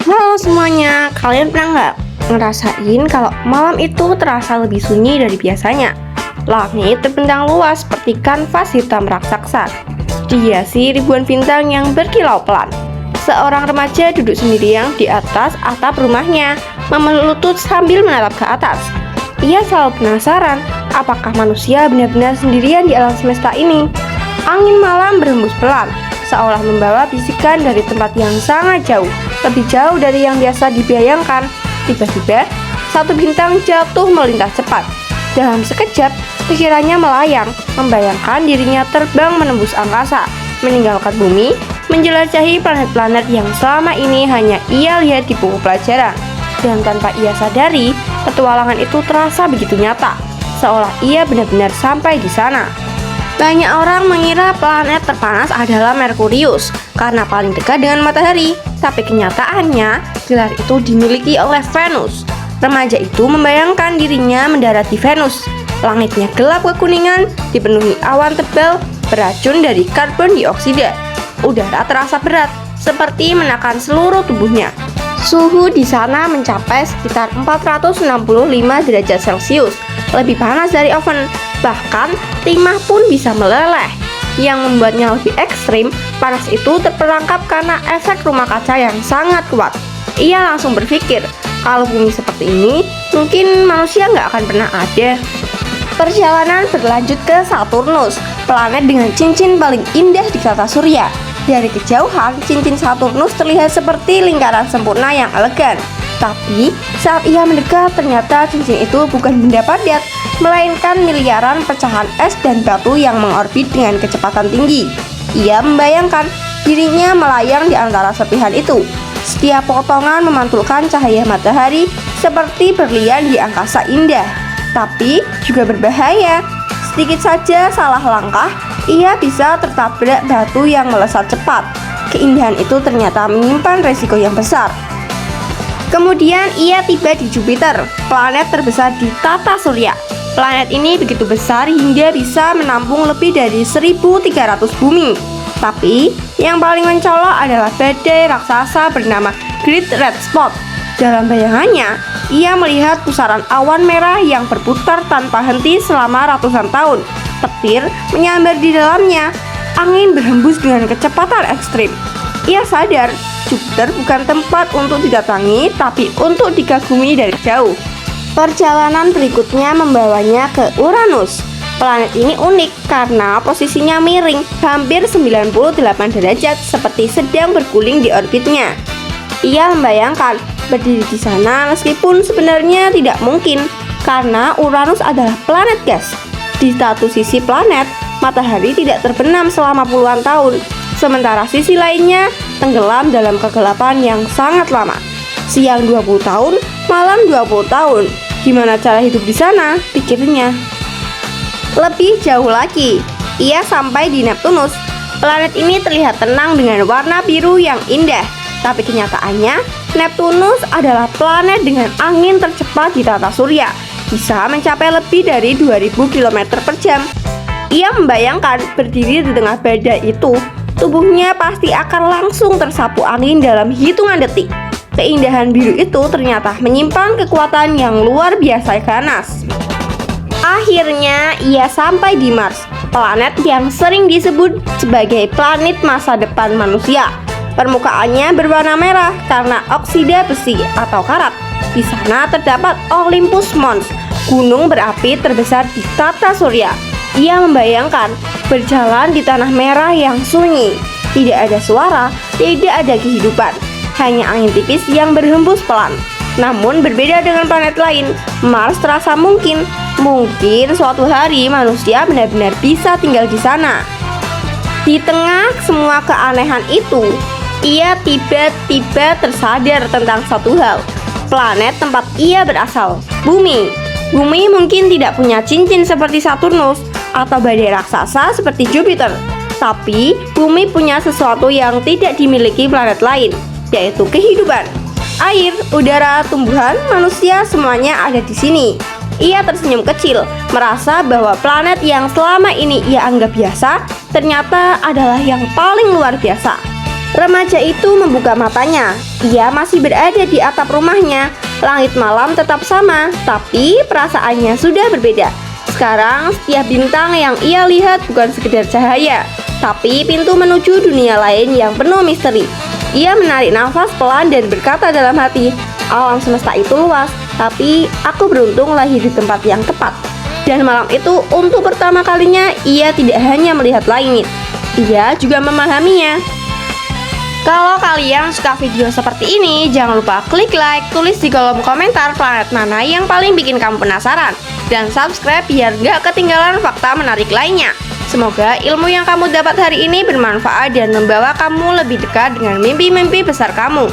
Halo semuanya, kalian pernah nggak ngerasain kalau malam itu terasa lebih sunyi dari biasanya? Langit terbentang luas seperti kanvas hitam raksasa, dihiasi ribuan bintang yang berkilau pelan. Seorang remaja duduk sendirian di atas atap rumahnya, memeluk lutut sambil menatap ke atas. Ia selalu penasaran, apakah manusia benar-benar sendirian di alam semesta ini? Angin malam berhembus pelan, seolah membawa bisikan dari tempat yang sangat jauh, lebih jauh dari yang biasa dibayangkan. Tiba-tiba, satu bintang jatuh melintas cepat. Dalam sekejap, pikirannya melayang, membayangkan dirinya terbang menembus angkasa, meninggalkan bumi, menjelajahi planet-planet yang selama ini hanya ia lihat di buku pelajaran. Dan tanpa ia sadari, petualangan itu terasa begitu nyata, seolah ia benar-benar sampai di sana. Banyak orang mengira planet terpanas adalah Merkurius karena paling dekat dengan matahari, tapi kenyataannya gelar itu dimiliki oleh Venus. Remaja itu membayangkan dirinya mendarat di Venus. Langitnya gelap kekuningan, dipenuhi awan tebal beracun dari karbon dioksida. Udara terasa berat, seperti menekan seluruh tubuhnya. Suhu di sana mencapai sekitar 465 derajat Celcius, lebih panas dari oven. Bahkan timah pun bisa meleleh. Yang membuatnya lebih ekstrim, panas itu terperangkap karena efek rumah kaca yang sangat kuat. Ia langsung berpikir, kalau bumi seperti ini, mungkin manusia nggak akan pernah ada. Perjalanan berlanjut ke Saturnus, planet dengan cincin paling indah di tata surya. Dari kejauhan, cincin Saturnus terlihat seperti lingkaran sempurna yang elegan. Tapi, saat ia mendekat, ternyata cincin itu bukan benda padat, melainkan miliaran pecahan es dan batu yang mengorbit dengan kecepatan tinggi. Ia membayangkan dirinya melayang di antara serpihan itu. Setiap potongan memantulkan cahaya matahari seperti berlian di angkasa indah. Tapi juga berbahaya. Sedikit saja salah langkah, ia bisa tertabrak batu yang melesat cepat. Keindahan itu ternyata menyimpan resiko yang besar. Kemudian ia tiba di Jupiter, planet terbesar di tata surya. Planet ini begitu besar hingga bisa menampung lebih dari 1.300 bumi. Tapi yang paling mencolok adalah badai raksasa bernama Great Red Spot. Dalam bayangannya, ia melihat pusaran awan merah yang berputar tanpa henti selama ratusan tahun. Petir menyambar di dalamnya, angin berhembus dengan kecepatan ekstrim. Ia sadar Jupiter bukan tempat untuk didatangi, tapi untuk dikagumi dari jauh. Perjalanan berikutnya membawanya ke Uranus. Planet ini unik karena posisinya miring, hampir 98 derajat, seperti sedang berguling di orbitnya. Ia membayangkan berdiri di sana meskipun sebenarnya tidak mungkin, karena Uranus adalah planet gas. Di satu sisi planet, matahari tidak terbenam selama puluhan tahun, sementara sisi lainnya tenggelam dalam kegelapan yang sangat lama. Siang 20 tahun, malam 20 tahun. Gimana cara hidup di sana? Pikirnya. Lebih jauh lagi, ia sampai di Neptunus. Planet ini terlihat tenang dengan warna biru yang indah. Tapi kenyataannya, Neptunus adalah planet dengan angin tercepat di tata surya, bisa mencapai lebih dari 2000 km per jam. Ia membayangkan berdiri di tengah badai itu, tubuhnya pasti akan langsung tersapu angin dalam hitungan detik. Keindahan biru itu ternyata menyimpan kekuatan yang luar biasa ganas. Akhirnya ia sampai di Mars, planet yang sering disebut sebagai planet masa depan manusia. Permukaannya berwarna merah karena oksida besi atau karat. Di sana terdapat Olympus Mons, gunung berapi terbesar di tata surya. Ia membayangkan berjalan di tanah merah yang sunyi. Tidak ada suara, tidak ada kehidupan, hanya angin tipis yang berhembus pelan. Namun berbeda dengan planet lain, Mars terasa mungkin. Mungkin suatu hari manusia benar-benar bisa tinggal di sana. Di tengah semua keanehan itu, ia tiba-tiba tersadar tentang satu hal. Planet tempat ia berasal, Bumi. Bumi mungkin tidak punya cincin seperti Saturnus atau badai raksasa seperti Jupiter. Tapi Bumi punya sesuatu yang tidak dimiliki planet lain, yaitu kehidupan. Air, udara, tumbuhan, manusia, semuanya ada di sini. Ia tersenyum kecil, merasa bahwa planet yang selama ini ia anggap biasa ternyata adalah yang paling luar biasa. Remaja itu membuka matanya. Ia masih berada di atap rumahnya. Langit malam tetap sama, tapi perasaannya sudah berbeda. Sekarang setiap bintang yang ia lihat bukan sekedar cahaya, tapi pintu menuju dunia lain yang penuh misteri. Ia menarik nafas pelan dan berkata dalam hati, alam semesta itu luas, tapi aku beruntung lahir di tempat yang tepat. Dan malam itu untuk pertama kalinya ia tidak hanya melihat langit, ia juga memahaminya. Kalau kalian suka video seperti ini, jangan lupa klik like, tulis di kolom komentar planet mana yang paling bikin kamu penasaran, dan subscribe biar gak ketinggalan fakta menarik lainnya. Semoga ilmu yang kamu dapat hari ini bermanfaat dan membawa kamu lebih dekat dengan mimpi-mimpi besar kamu.